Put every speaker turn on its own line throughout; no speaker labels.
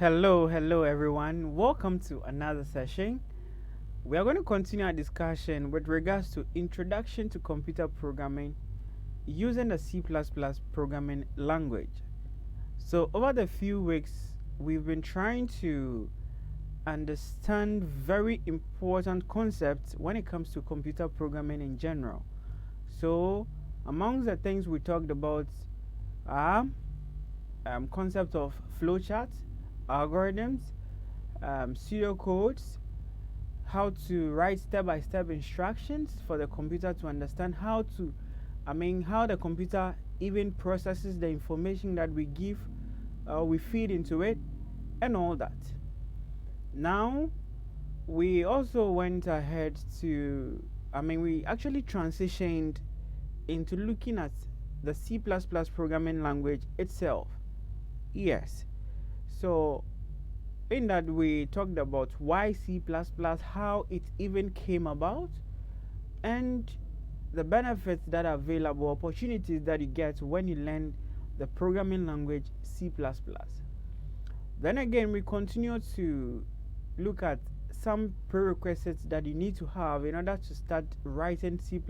Hello everyone. Welcome to another session. We are going to continue our discussion with regards to introduction to computer programming using the C++ programming language. So, over the few weeks, we've been trying to understand very important concepts when it comes to computer programming in general. So, amongst the things we talked about are concept of flowcharts, algorithms, pseudocodes, how to write step-by-step instructions for the computer to understand how the computer even processes the information that we give, we feed into it, and all that. Now, we also went ahead we actually transitioned into looking at the C++ programming language itself. Yes. So, in that we talked about why C++, how it even came about, and the benefits that are available, opportunities that you get when you learn the programming language C++. Then again, we continue to look at some prerequisites that you need to have in order to start writing C++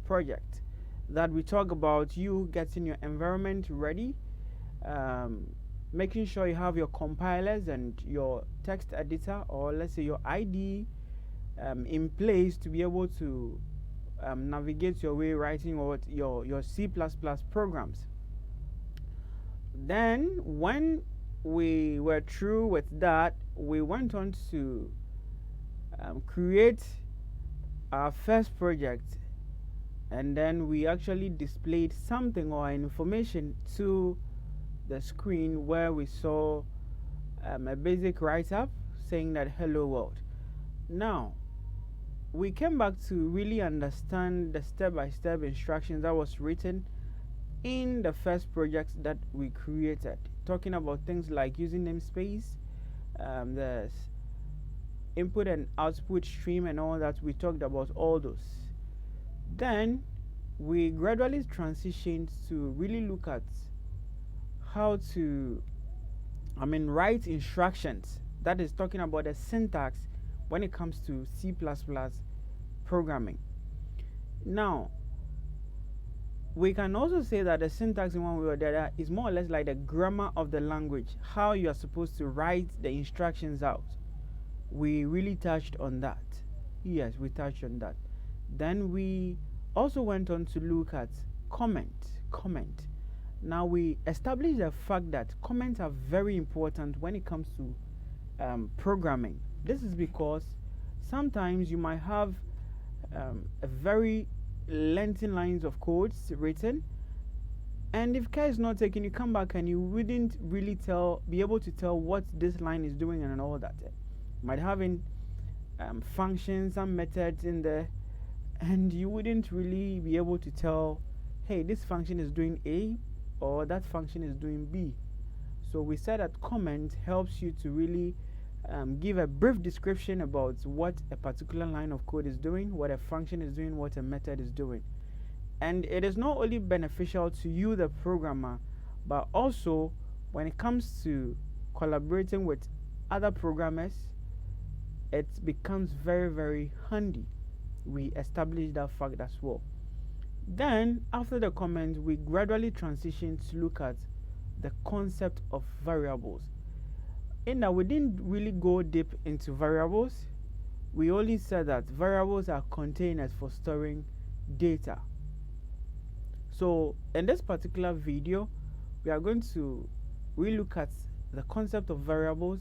project. That we talk about you getting your environment ready, making sure you have your compilers and your text editor, or let's say your IDE, in place to be able to navigate your way writing your C++ programs. Then when we were through with that, we went on to create our first project, and then we actually displayed something or information to the screen where we saw a basic write-up saying that hello world. Now we came back to really understand the step-by-step instructions that was written in the first project that we created, talking about things like using namespace, the input and output stream and all that. We talked about all those. Then we gradually transitioned to really look at how to write instructions, that is talking about the syntax when it comes to C++ programming. Now we can also say that the syntax in one way or the other is more or less like the grammar of the language, how you are supposed to write the instructions out. We really touched on that. Yes, we touched on that. Then we also went on to look at comment. Now we established the fact that comments are very important when it comes to programming. This is because sometimes you might have a very lengthy lines of codes written, and if care is not taken, you come back and you wouldn't really be able to tell what this line is doing and all that. Might having functions and methods in there, and you wouldn't really be able to tell, hey, this function is doing A or that function is doing B. So we said that comment helps you to really give a brief description about what a particular line of code is doing, what a function is doing, what a method is doing. And it is not only beneficial to you, the programmer, but also when it comes to collaborating with other programmers, it becomes very, very handy. We established that fact as well. Then, after the comment, we gradually transitioned to look at the concept of variables. In that, we didn't really go deep into variables. We only said that variables are containers for storing data. So, in this particular video, we are going to relook at the concept of variables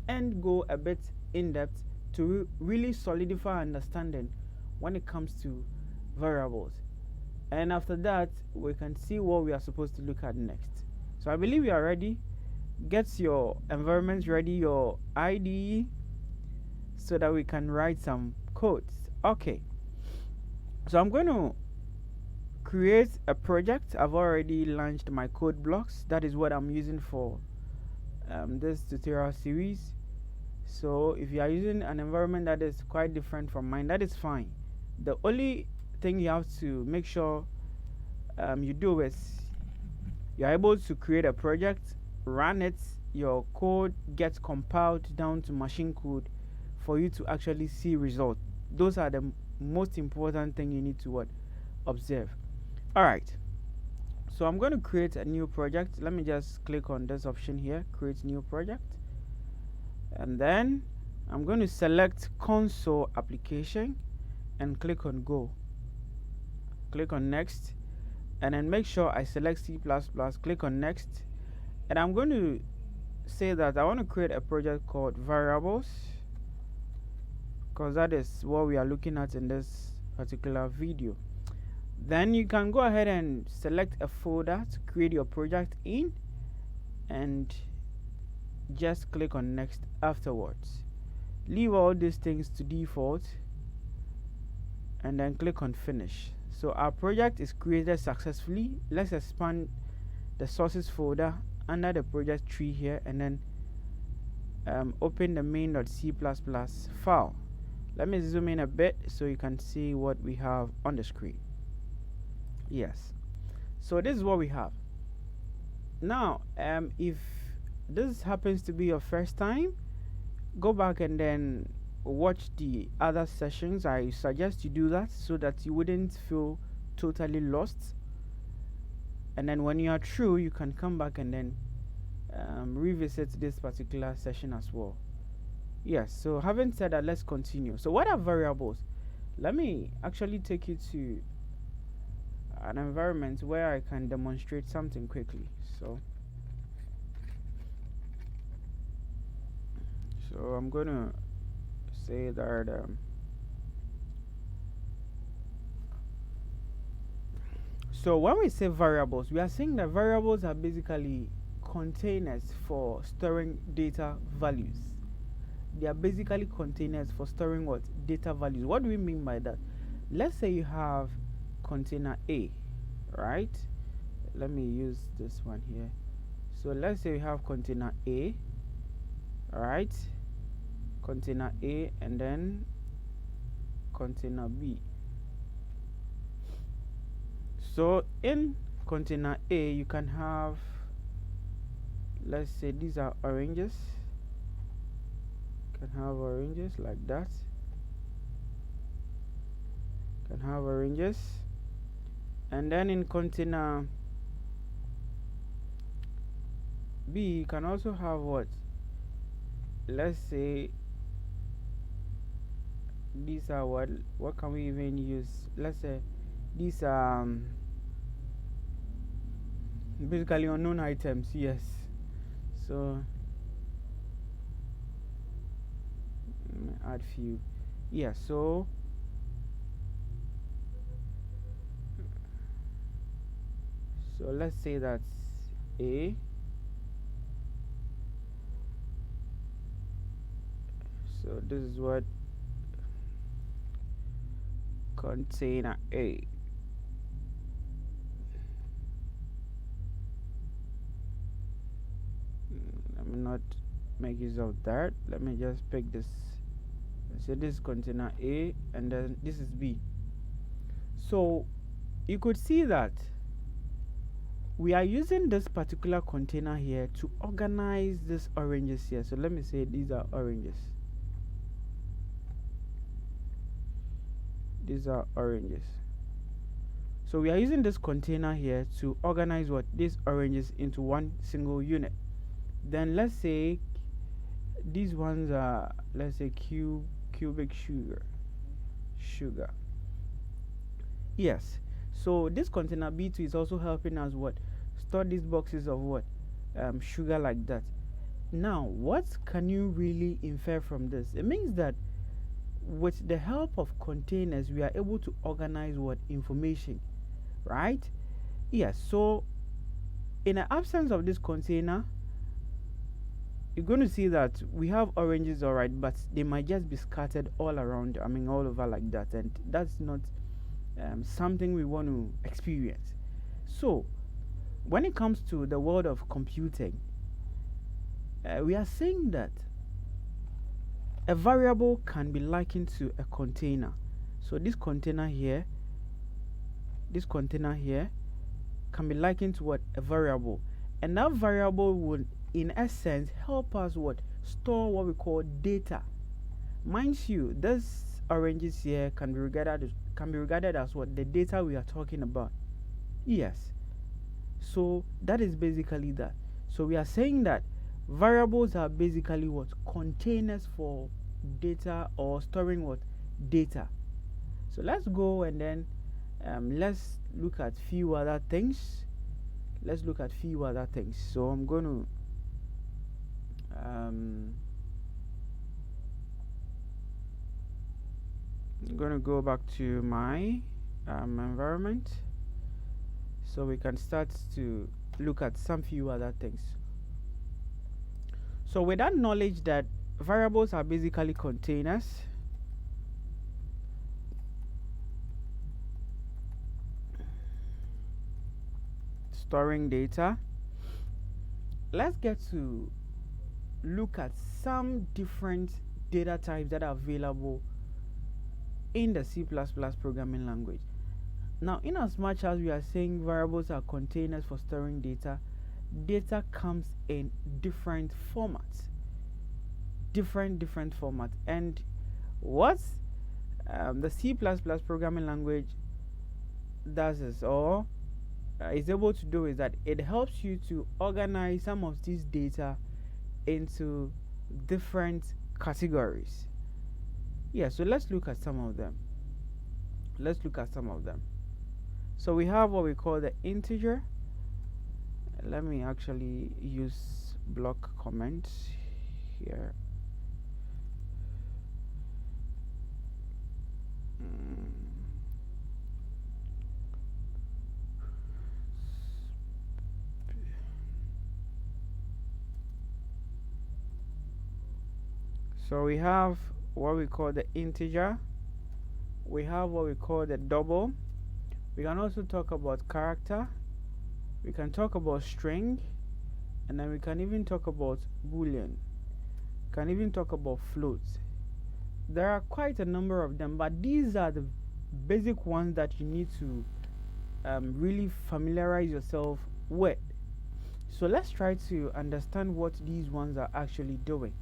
and go a bit in depth to really solidify understanding when it comes to variables. And after that, we can see what we are supposed to look at next. So I believe you are ready. Get your environment ready, your IDE, so that we can write some codes. Okay. So I'm going to create a project. I've already launched my code blocks. That is what I'm using for this tutorial series. So if you are using an environment that is quite different from mine, that is fine. The only thing you have to make sure you do is you're able to create a project, run it, your code gets compiled down to machine code for you to actually see result. Those are the most important thing you need to what observe. All right, so I'm going to create a new project. Let me just click on this option here, create new project, and then I'm going to select console application and click on go. Click on next, and then make sure I select C++, click on next, and I'm going to say that I want to create a project called variables, because that is what we are looking at in this particular video. Then you can go ahead and select a folder to create your project in, and just click on next afterwards. Leave all these things to default, and then click on finish. So our project is created successfully. Let's expand the sources folder under the project tree here, and then open the main.c++ file. Let me zoom in a bit so you can see what we have on the screen. Yes, so this is what we have now. If this happens to be your first time, go back and then watch the other sessions. I suggest you do that so that you wouldn't feel totally lost, and then when you are through, you can come back and then revisit this particular session as well. Yes, so having said that, let's continue. So what are variables? Let me actually take you to an environment where I can demonstrate something quickly. So I'm gonna say that so when we say variables, we are saying that variables are basically containers for storing data values. They are basically containers for storing what? Data values. What do we mean by that? Let's say you have container A, right? Let me use this one here. So let's say you have container A, right? Container A, and then container B. So in container A, you can have, let's say these are oranges. Can have oranges like that. Can have oranges, and then in container B, you can also have what? Let's say these are what can we even use? Let's say these are basically unknown items. Yes, so add few. Yeah, so let's say that's A. So this is what container A. Let me not make use of that. Let me just pick this. So this is container A, and then this is B. So you could see that we are using this particular container here to organize these oranges here. So let me say these are oranges. These are oranges. So we are using this container here to organize what? These oranges into one single unit. Then let's say these ones are, let's say cubic sugar. Yes, so this container B2 is also helping us what? Store these boxes of what? Sugar like that. Now what can you really infer from this? It means that with the help of containers, we are able to organize what? Information, right? Yes, so in the absence of this container, you're going to see that we have oranges, all right, but they might just be scattered all around, all over like that, and that's not something we want to experience. So when it comes to the world of computing, we are saying that a variable can be likened to a container. So this container here can be likened to what? A variable, and that variable would in essence help us what store what we call data. Mind you, this oranges here can be regarded as what the data we are talking about. Yes. So that is basically that. So we are saying that variables are basically what containers for data or storing what data. So let's go and then let's look at few other things. So I'm going to go back to my environment so we can start to look at some few other things. So with that knowledge that variables are basically containers, storing data, let's get to look at some different data types that are available in the C++ programming language. Now, in as much as we are saying variables are containers for storing data, data comes in different formats. And what the C++ programming language does is able to do is that it helps you to organize some of these data into different categories. Yeah, so let's look at some of them. So we have what we call the integer. Let me actually use block comments here. So we have what we call the integer. We have what we call the double. We can also talk about character. We can talk about string, and then we can even talk about boolean. Can even talk about float. There are quite a number of them, but these are the basic ones that you need to really familiarize yourself with. So let's try to understand what these ones are actually doing.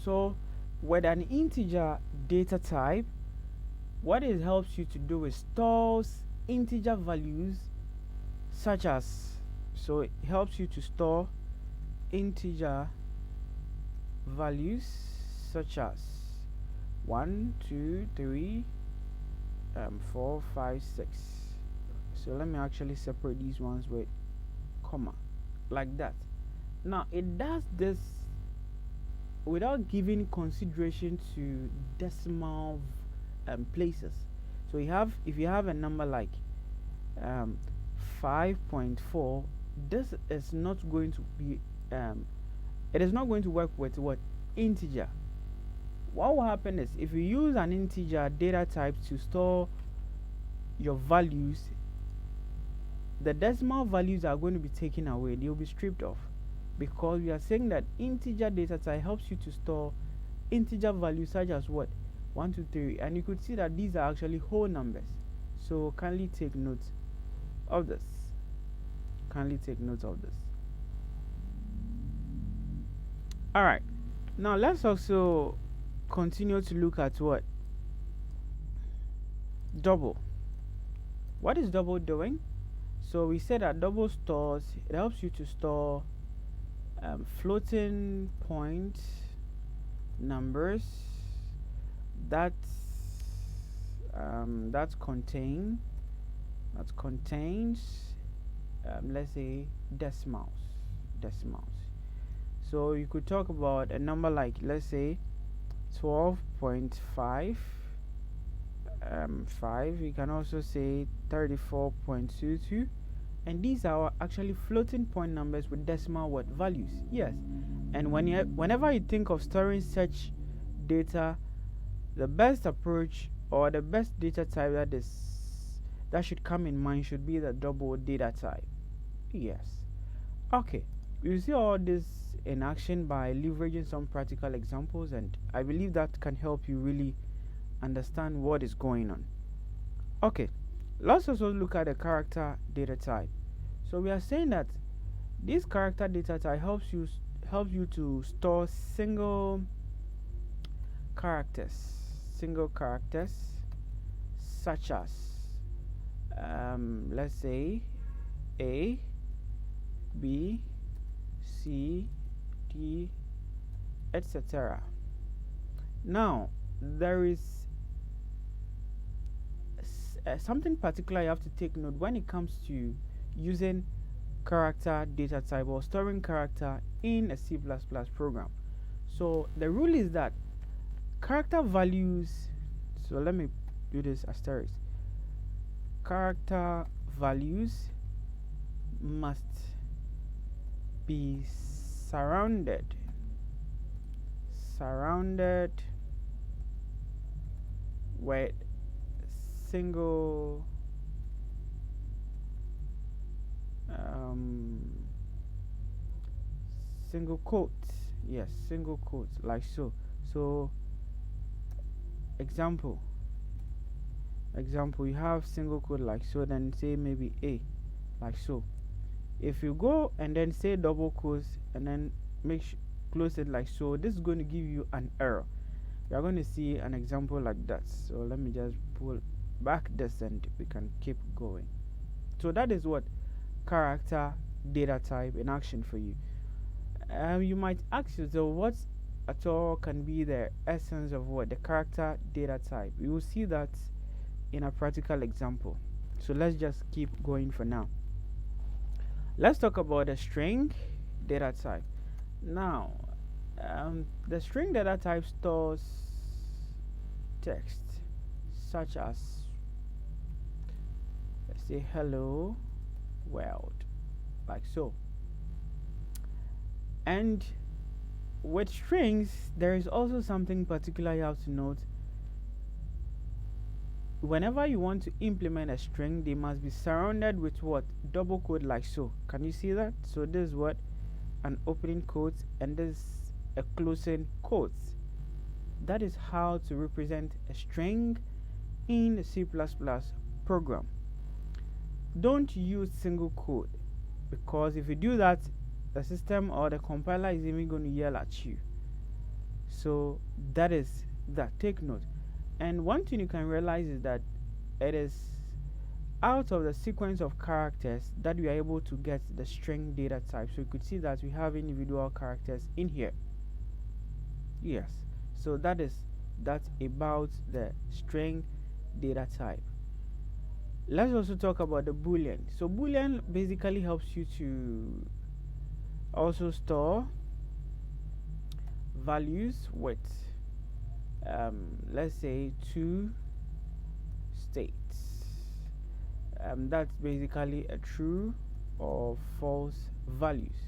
So with an integer data type, what it helps you to do is stores integer values such as, so it helps you to store integer values such as 1, 2, 3, 4, 5, 6. So let me actually separate these ones with comma like that. Now it does this without giving consideration to decimal places. So if you have a number like 5.4, this is not going to be it is not going to work with what integer. What will happen is if you use an integer data type to store your values, the decimal values are going to be taken away. They will be stripped off, because we are saying that integer data type helps you to store integer values such as what 1, 2, 3, and you could see that these are actually whole numbers. So kindly take note of this. All right, now let's also continue to look at what double. What is double doing? So we said that double stores, it helps you to store floating point numbers that contains let's say decimals. So you could talk about a number like, let's say 12.5 5. You can also say 34.22, and these are actually floating point numbers with decimal what values. Yes, and whenever you think of storing such data, the best approach or the best data type that should come in mind should be the double data type. Yes. Okay, you see all this in action by leveraging some practical examples, and I believe that can help you really understand what is going on. Okay, let's also look at the character data type. So we are saying that This character data type helps you to store single characters, such as let's say A, B, C, D, etc. Now there is something particular you have to take note when it comes to using character data type or storing character in a C++ program. So the rule is that character values, so let me do this asterisk, character values must be surrounded with single single quotes. Yes, single quotes, like so. So example, you have single quote like so, then say maybe A, like so. If you go and then say double quotes and then close it like so, this is going to give you an error. We are going to see an example like that. So let me just pull back this and we can keep going. So that is what character data type in action for you. You might ask yourself, what at all can be the essence of what the character data type? We will see that in a practical example. So let's just keep going for now. Let's talk about the string data type. Now, the string data type stores text such as, let's say, hello world, like so. And with strings, there is also something particular you have to note. Whenever you want to implement a string, they must be surrounded with what? Double quote, like so. Can you see that? So this is what an opening quote and this a closing quote. That is how to represent a string in a C++ program. Don't use single quote, because if you do that, the system or the compiler is even going to yell at you. So that is that. Take note. And one thing you can realize is that it is out of the sequence of characters that we are able to get the string data type. So you could see that we have individual characters in here. Yes. So that's about the string data type. Let's also talk about the boolean. So boolean basically helps you to also store values with let's say 2 states. That's basically a true or false values.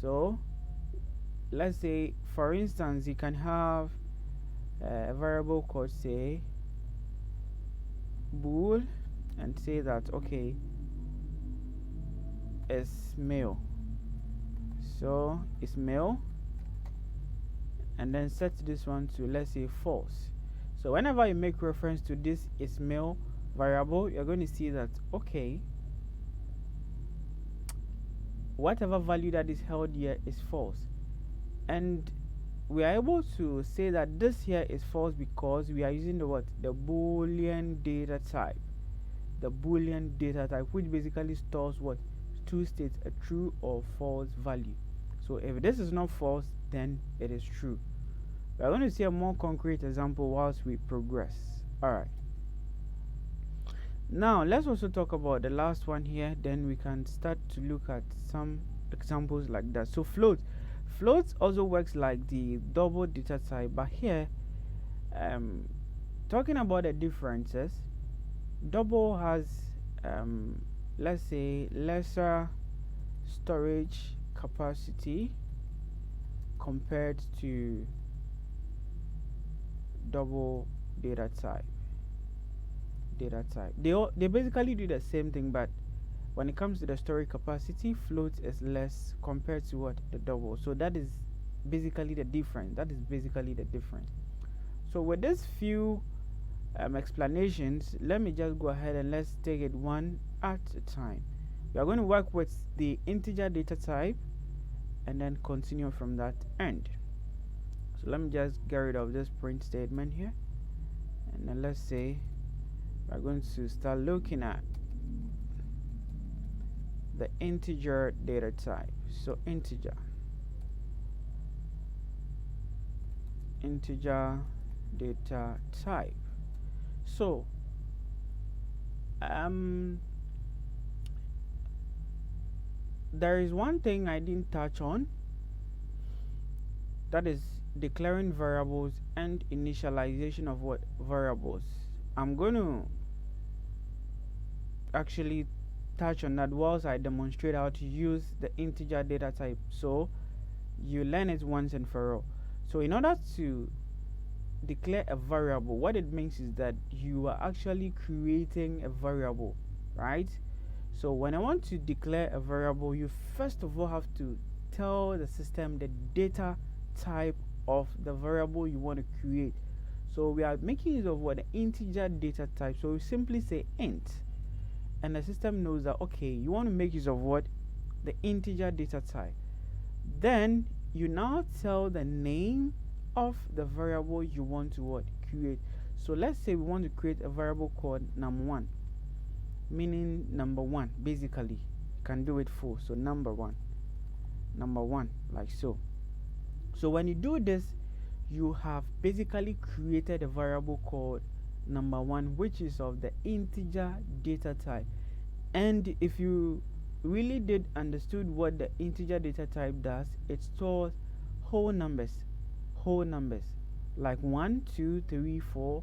So let's say, for instance, you can have a variable called, say, bool, and say that, okay, it's male. So it's male, and then set this one to, let's say, false. So whenever you make reference to this is male variable, you're going to see that, okay, whatever value that is held here is false. And we are able to say that this here is false because we are using the boolean data type. The boolean data type, which basically stores what? 2 states, a true or false value. So if this is not false, then it is true. We are going to see a more concrete example whilst we progress. Alright. Now let's also talk about the last one here, then we can start to look at some examples like that. So float also works like the double data type, but here talking about the differences, double has let's say lesser storage capacity compared to double data type. They basically do the same thing, but when it comes to the storage capacity, float is less compared to what? The double. So that is basically the difference. So with these few explanations, let me just go ahead and let's take it one at a time. We are going to work with the integer data type and then continue from that end. So let me just get rid of this print statement here, and then let's say we're going to start looking at the integer data type. So integer data type. So there is one thing I didn't touch on, that is declaring variables and initialization of what variables. I'm going to actually touch on that whilst I demonstrate how to use the integer data type, so you learn it once and for all. So in order to declare a variable, what it means is that you are actually creating a variable, right? So when I want to declare a variable, you first of all have to tell the system the data type of the variable you want to create. So we are making use of what, the integer data type. So we simply say int, and the system knows that, okay, you want to make use of what, the integer data type. Then you now tell the name of the variable you want to what, create. So let's say we want to create a variable called num1, meaning number one. Basically, you can do it full. So number one, like so. So when you do this, you have basically created a variable called number1, which is of the integer data type. And if you really did understood what the integer data type does, it stores whole numbers, like 1, 2, 3, 4,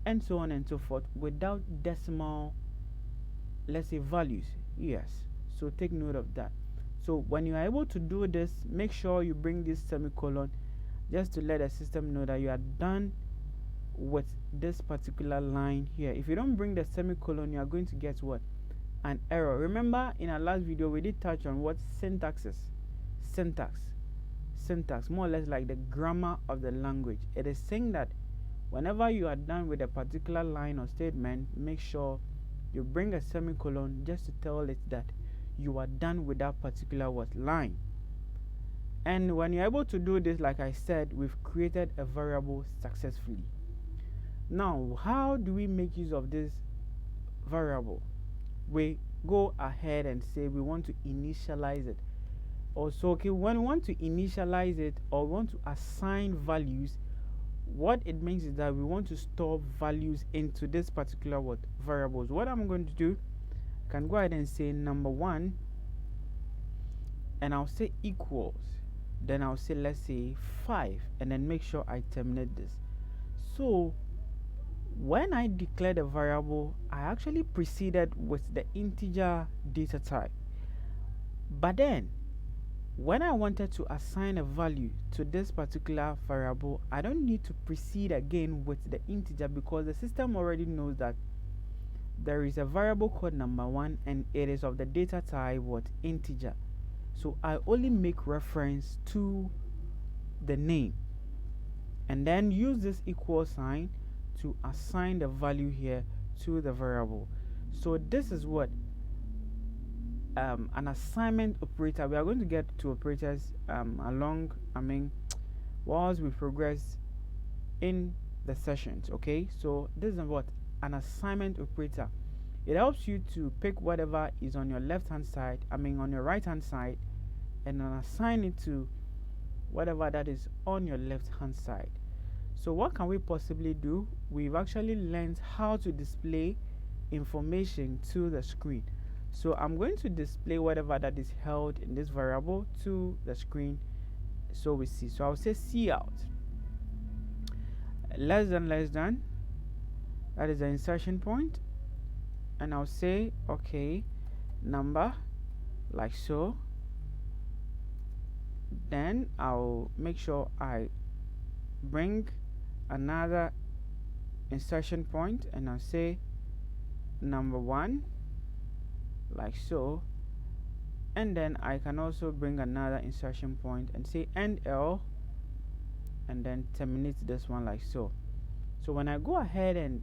and so on and so forth, without decimal, let's say, values. Yes, so take note of that. So when you are able to do this, make sure you bring this semicolon just to let the system know that you are done with this particular line here. If you don't bring the semicolon, you are going to get what, an error. Remember, in our last video we did touch on what syntax is. Syntax, more or less like the grammar of the language. It is saying that whenever you are done with a particular line or statement, make sure you bring a semicolon just to tell it that you are done with that particular what, line. And when you're able to do this, like I said, we've created a variable successfully. Now, how do we make use of this variable? We go ahead and say we want to initialize it. Also, okay, when we want to initialize it or want to assign values, what it means is that we want to store values into this particular what, variables. What I'm going to do, I can go ahead and say number1, and I'll say equals, then I'll say, let's say 5, and then make sure I terminate this. So when I declared a variable, I actually proceeded with the integer data type. But then when I wanted to assign a value to this particular variable, I don't need to proceed again with the integer, because the system already knows that there is a variable called number1 and it is of the data type what, integer. So I only make reference to the name and then use this equal sign to assign the value here to the variable. So this is what an assignment operator. We are going to get to operators whilst we progress in the sessions. Okay, so this is what an assignment operator. It helps you to pick whatever is on your left hand side, on your right hand side, and then assign it to whatever that is on your left hand side. So what can we possibly do? We've actually learned how to display information to the screen. So I'm going to display whatever that is held in this variable to the screen, so we see. So I'll say cout less than, that is the insertion point, and I'll say okay, number, like so. Then I'll make sure I bring another insertion point, and I'll say number1, like so. And then I can also bring another insertion point and say end L, and then terminate this one like so. So when I go ahead and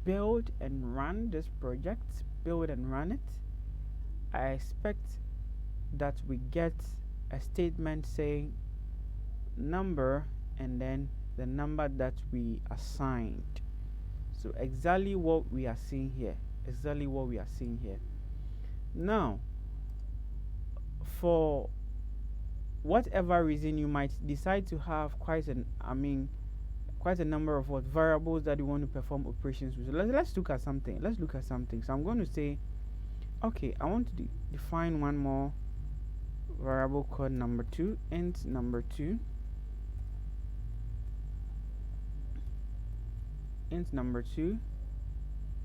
build and run this project, build and run it, I expect that we get a statement saying number and then the number that we assigned. So exactly what we are seeing here. Exactly what we are seeing here. Now, for whatever reason you might decide to have quite a number of what variables that you want to perform operations with. So let's look at something. So I'm going to say, okay, I want to define one more variable called number 2, int number 2, int number 2,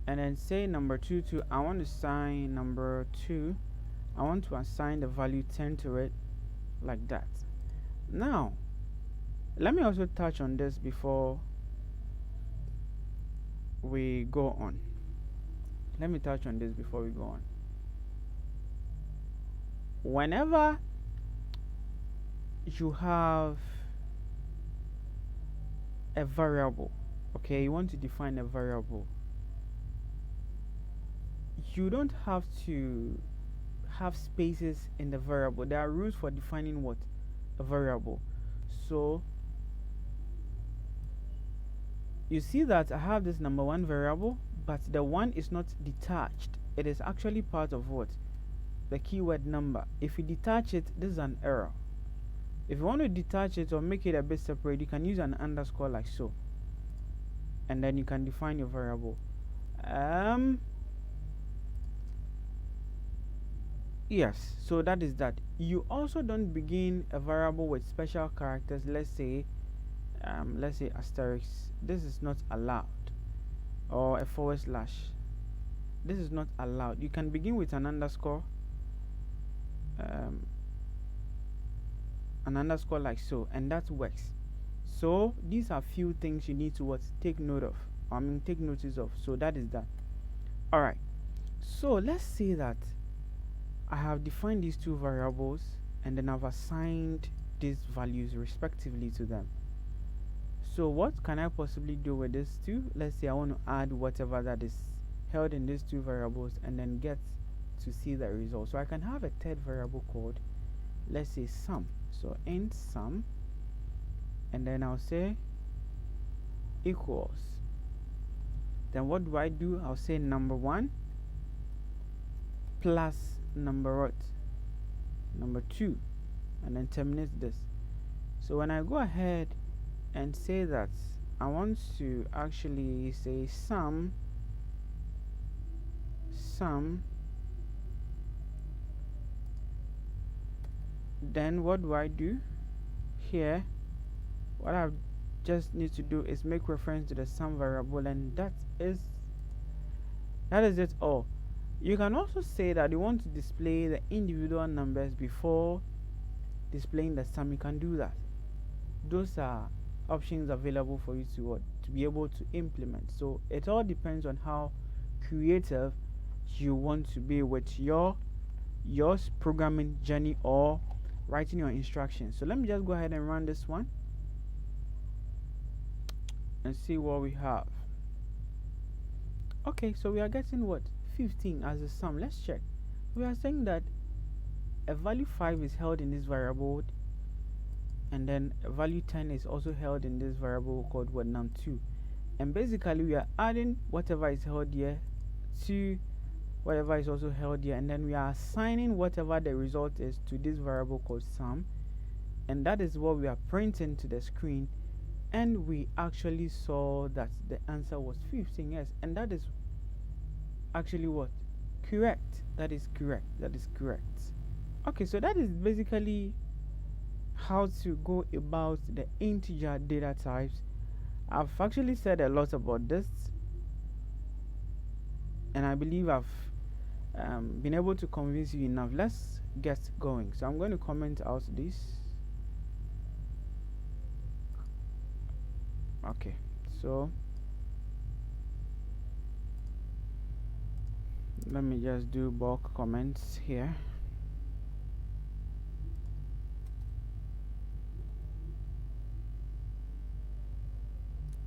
and then say number 2 to, I want to assign number 2, I want to assign the value 10 to it, like that. Now let me also touch on this before we go on. Whenever you have a variable, okay, you want to define a variable, you don't have to have spaces in the variable. There are rules for defining what? A variable. So you see that I have this number 1 variable, but the 1 is not detached. It is actually part of what? The keyword number. If you detach it, this is an error. If you want to detach it or make it a bit separate, you can use an underscore like so, and then you can define your variable. Yes, so that is that. You also don't begin a variable with special characters. Let's say asterisk. This is not allowed, or a /. This is not allowed. You can begin with an underscore, like so, and that works. So these are few things you need to take notice of. So that is that. All right. So let's say that I have defined these two variables and then I've assigned these values respectively to them. So what can I possibly do with these two? Let's say I want to add whatever that is held in these two variables and then get to see the result. So I can have a third variable called, let's say, sum. So int sum, and then I'll say equals. Then what do? I'll say number 1 plus number 2, and then terminate this. So when I go ahead and say that I want to actually say sum, then what do here? What I just need to do is make reference to the sum variable, and that is it all. You can also say that you want to display the individual numbers before displaying the sum. You can do that. Those are options available for you to be able to implement. So it all depends on how creative you want to be with your programming journey or writing your instructions. So let me just go ahead and run this one and see what we have. Okay, so we are getting 15 as a sum. Let's check. We are saying that a value 5 is held in this variable, and then a value 10 is also held in this variable called num2, and basically we are adding whatever is held here to whatever is also held here, and then we are assigning whatever the result is to this variable called sum, and that is what we are printing to the screen. And we actually saw that the answer was 15. Yes, and that is actually correct. That is correct. Okay, so that is basically how to go about the integer data types. I've actually said a lot about this, and I believe I've been able to convince you enough. Let's get going. So I'm going to comment out this. Okay, so let me just do bulk comments here.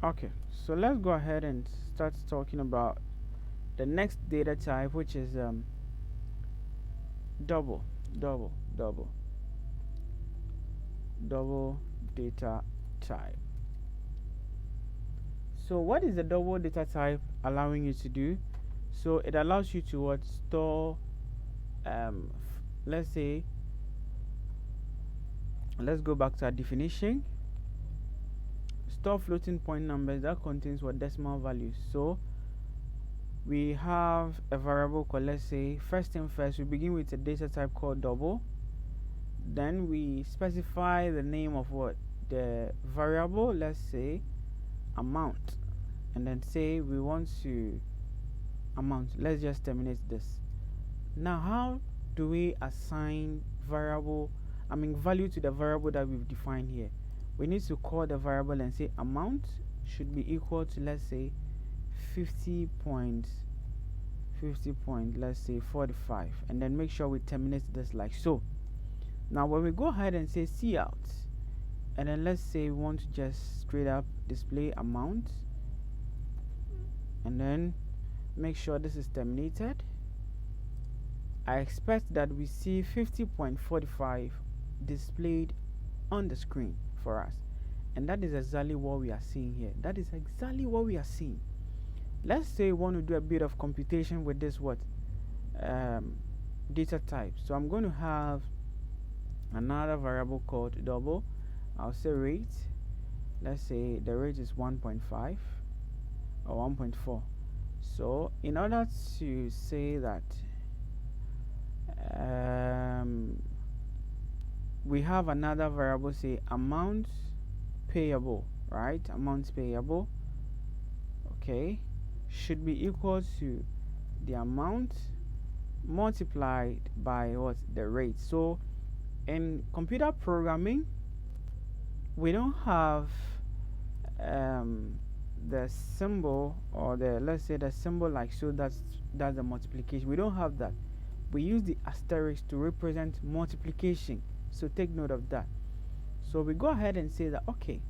Okay, so let's go ahead and start talking about the next data type, which is double double double double data type. So what is the double data type allowing you to do? So it allows you to what, store let's say, let's go back to our definition. Store floating point numbers that contains what, decimal values. So we have a variable called, let's say, first thing first, we begin with a data type called double. Then we specify the name of what, the variable, let's say amount, and then say we want to amount. Let's just terminate this. Now how do we assign value to the variable that we've defined here? We need to call the variable and say amount should be equal to, let's say, 50 point, let's say 45, and then make sure we terminate this like so. Now when we go ahead and say cout, and then let's say we want to just straight up display amount, and then make sure this is terminated, I expect that we see 50.45 displayed on the screen for us, and that is exactly what we are seeing here. That is exactly what we are seeing. Let's say we want to do a bit of computation with this data type. So I'm going to have another variable called double. I'll say rate. Let's say the rate is 1.5 or 1.4. So in order to say that we have another variable, say amount payable, right? Amount payable, okay, should be equal to the amount multiplied by what, the rate. So in computer programming, we don't have the symbol, or the, let's say, the symbol like so, that's the multiplication. We don't have that. We use the asterisk to represent multiplication, so take note of that. So we go ahead and say that, okay,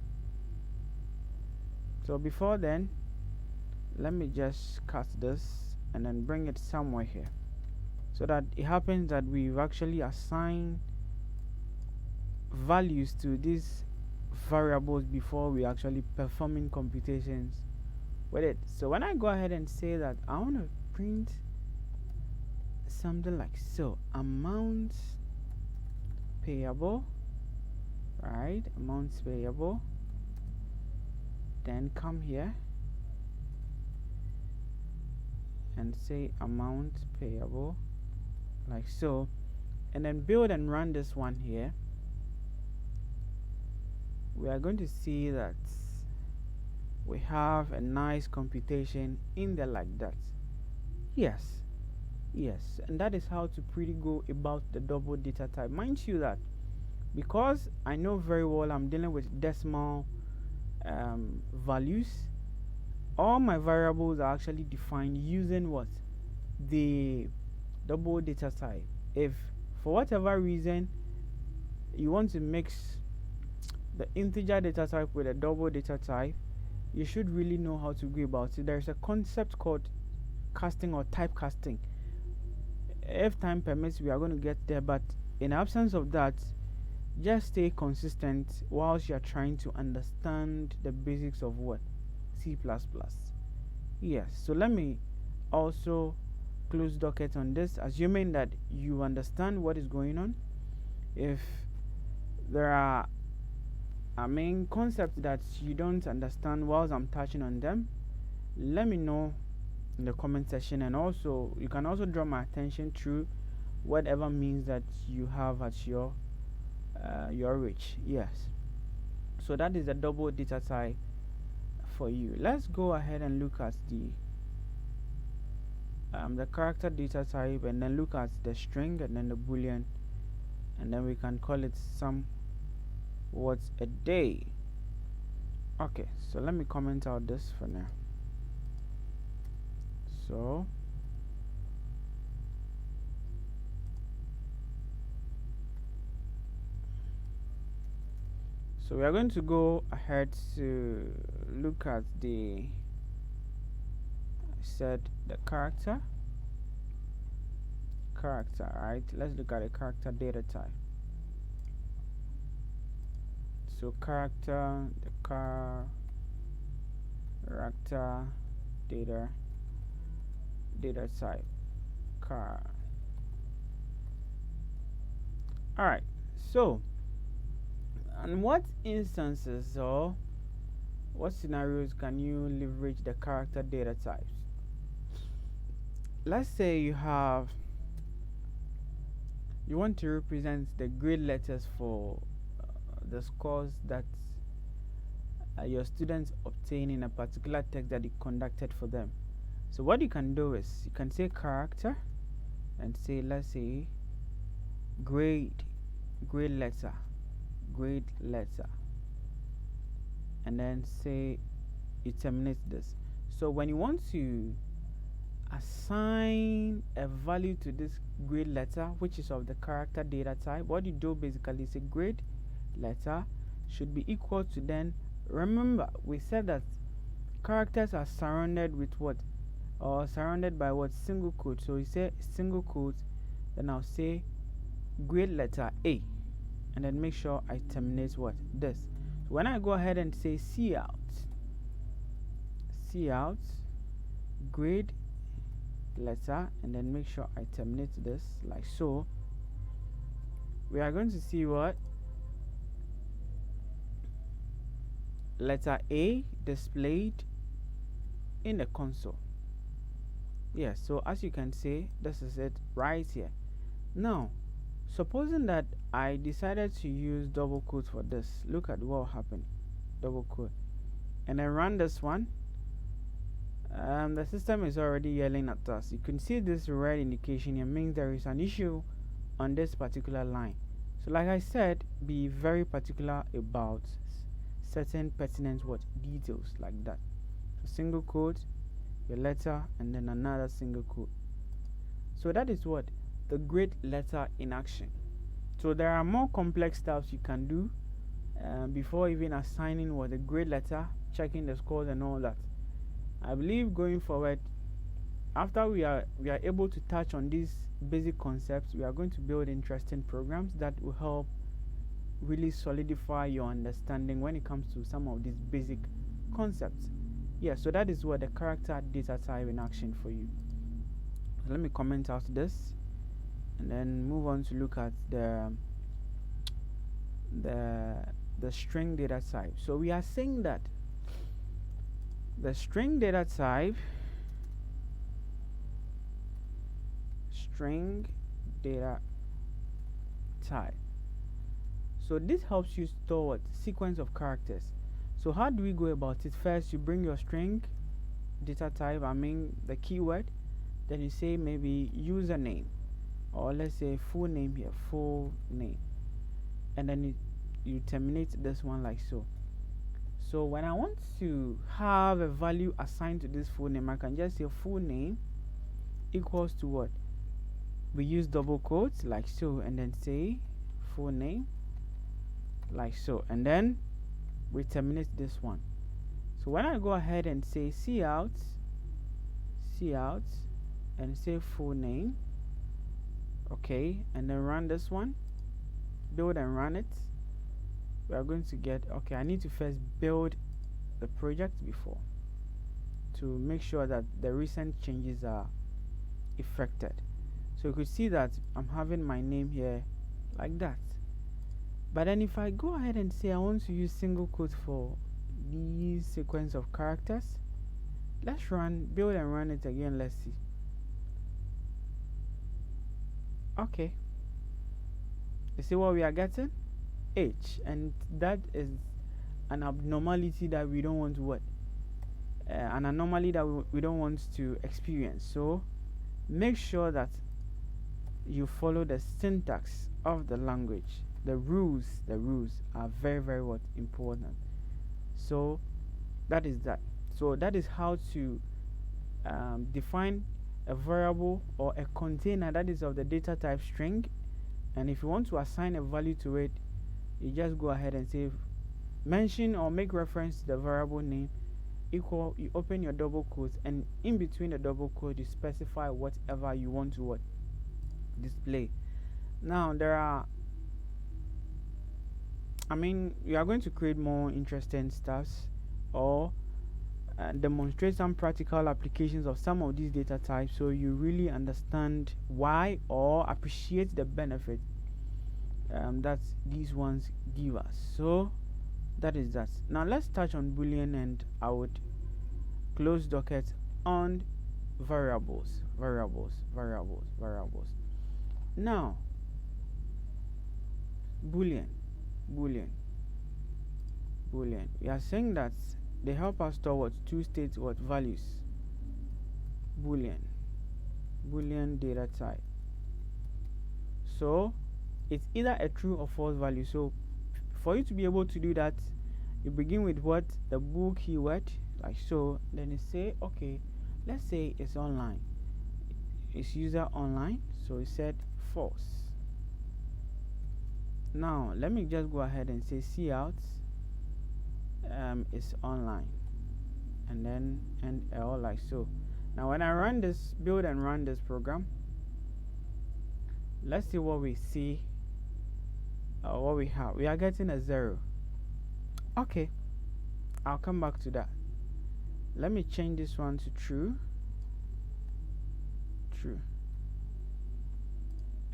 so before then, let me just cut this and then bring it somewhere here, so that it happens that we've actually assigned values to these variables before we actually performing computations with it. So when I go ahead and say that I want to print something like so, amount payable, right? Amounts payable, then come here and say amount payable like so, and then build and run this one here. We are going to see that we have a nice computation in there like that. Yes, and that is how to pretty go about the double data type. Mind you that because I know very well I'm dealing with decimal values, all my variables are actually defined using what, the double data type. If for whatever reason you want to mix the integer data type with a double data type, you should really know how to go about it. There's a concept called casting or typecasting. If time permits, we are going to get there, but in absence of that, just stay consistent whilst you are trying to understand the basics of what, C++. Yes, so let me also close docket on this, assuming that you understand what is going on. If there are concepts that you don't understand whilst I'm touching on them, let me know in the comment section, and also you can also draw my attention through whatever means that you have at your reach. Yes, so that is a double data type for you. Let's go ahead and look at the character data type, and then look at the string and then the boolean, and then we can call it what's a day. Okay, so let me comment out this for now. So we are going to go ahead to look at the character character, right? Let's look at a character data type. So character, the character data type, car. All right. So, and what instances or what scenarios can you leverage the character data types? Let's say you want to represent the grade letters for the scores that your students obtain in a particular test that you conducted for them. So what you can do is you can say character and say, let's say grade letter, and then say you terminate this. So when you want to assign a value to this grade letter, which is of the character data type, what you do basically is a grade letter should be equal to, then remember we said that characters are surrounded with what, or surrounded by what, single quote. So you say single quote, then I'll say grade letter A, and then make sure I terminate what, this. So when I go ahead and say cout grade letter, and then make sure I terminate this like so, we are going to see what, letter A displayed in the console. Yes, so as you can see, this is it right here. Now supposing that I decided to use double quote for this, look at what happened. Double quote, and then run this one. The system is already yelling at us. You can see this red indication here means there is an issue on this particular line. So like I said, be very particular about certain pertinent what details like that. So single quote, your letter, and then another single quote. So that is what the grade letter in action. So there are more complex stuff you can do before even assigning what the grade letter, checking the scores and all that. I believe going forward, after we are able to touch on these basic concepts, we are going to build interesting programs that will help really solidify your understanding when it comes to some of these basic concepts. Yeah, so that is what the character data type in action for you. So let me comment out this and then move on to look at the string data type. So we are saying that the string data type, so this helps you store what, sequence of characters. So how do we go about it? First you bring your string data type, I mean the keyword, then you say maybe username, or let's say full name here, full name, and then you terminate this one like so. So when I want to have a value assigned to this full name, I can just say full name equals to what, we use double quotes like so, and then say full name like so, and then we terminate this one. So when I go ahead and say cout and say full name, okay, and then run this one, build and run it, we are going to get, okay, I need to first build the project before to make sure that the recent changes are effected. So you could see that I'm having my name here like that. But then if I go ahead and say I want to use single quotes for these sequence of characters, let's build and run it again. Let's see. Okay, you see what we are getting? H, and that is an abnormality that we don't want to what, an anomaly that we don't want to experience. So make sure that you follow the syntax of the language. The rules are very, very what, important. So that is that. So that is how to define a variable or a container that is of the data type string, and if you want to assign a value to it, you just go ahead and say mention or make reference to the variable name equal, you open your double quotes, and in between the double quote you specify whatever you want to what, display. Now there are, you are going to create more interesting stuffs, or demonstrate some practical applications of some of these data types, so you really understand why or appreciate the benefit that these ones give us. So that is that. Now let's touch on Boolean, and I would close docket on variables. Now Boolean, Boolean, Boolean. We are saying that they help us store what two states, what values. Boolean data type. So it's either a true or false value. So for you to be able to do that, you begin with what the bool keyword, like so. Then you say, okay, let's say it's online, it's user online, so it said false. Now let me just go ahead and say cout is online, and then end L, like so. Now when I run this, build and run this program, let's see what we see. What we have, we are getting a 0. Okay, I'll come back to that. Let me change this one to true,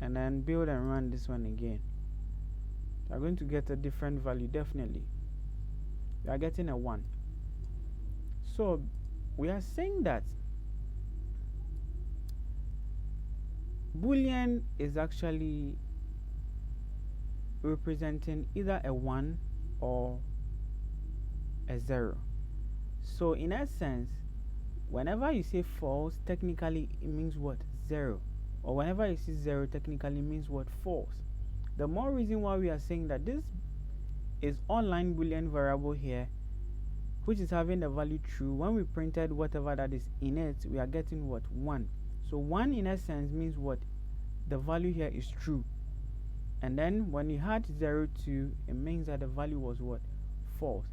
and then build and run this one again. We are going to get a different value. Definitely we are getting a 1. So we are saying that Boolean is actually representing either a 1 or a 0. So in essence, whenever you say false, technically it means what? 0. Or whenever you see 0, technically means what? False. The more reason why we are saying that this is online Boolean variable here, which is having the value true. When we printed whatever that is in it, we are getting what? 1. So 1 in essence means what? The value here is true. And then when you had 0 2, it means that the value was what? False.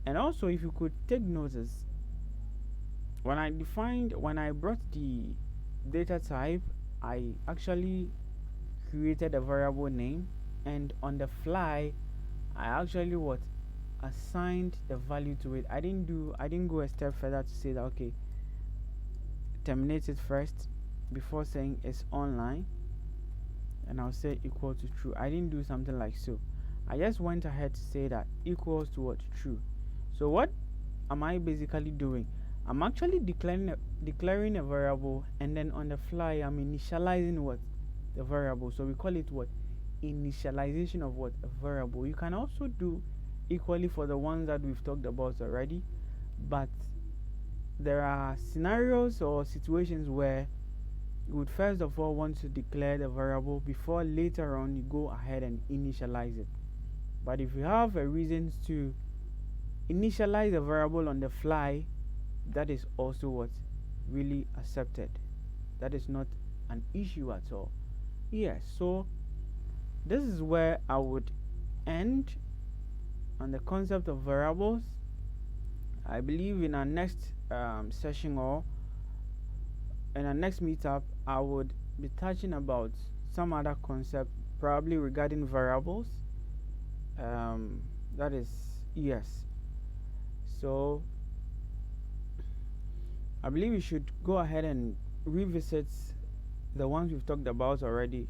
And also, if you could take notice, when I brought the data type, I actually created a variable name, and on the fly I actually what? Assigned the value to it. I didn't go a step further to say that okay, terminate it first before saying it's online, and I'll say equal to true. I didn't do something like so. I just went ahead to say that equals to what? True. So what am I basically doing? I'm actually declaring a variable, and then on the fly I'm initializing what? The variable. So we call it what? Initialization of what? A variable. You can also do equally for the ones that we've talked about already, but there are scenarios or situations where you would first of all want to declare the variable before later on you go ahead and initialize it. But if you have a reason to initialize a variable on the fly, that is also what? Really accepted. That is not an issue at all. Yes, so this is where I would end on the concept of variables. I believe in our next session, or in our next meetup, I would be touching about some other concept, probably regarding variables. That is, yes. So I believe you should go ahead and revisit the ones we've talked about already,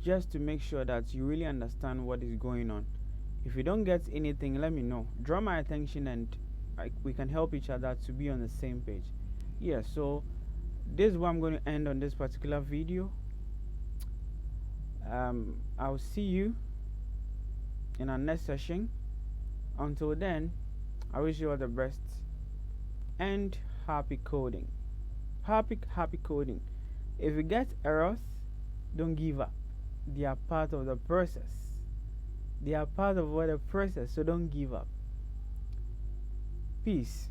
just to make sure that you really understand what is going on. If you don't get anything, let me know. Draw my attention, and we can help each other to be on the same page. Yeah, so this is where I'm going to end on this particular video. I'll see you in our next session. Until then, I wish you all the best and happy coding. Happy coding. If you get errors, don't give up. They are part of the process. They are part of what the process, so don't give up. Peace.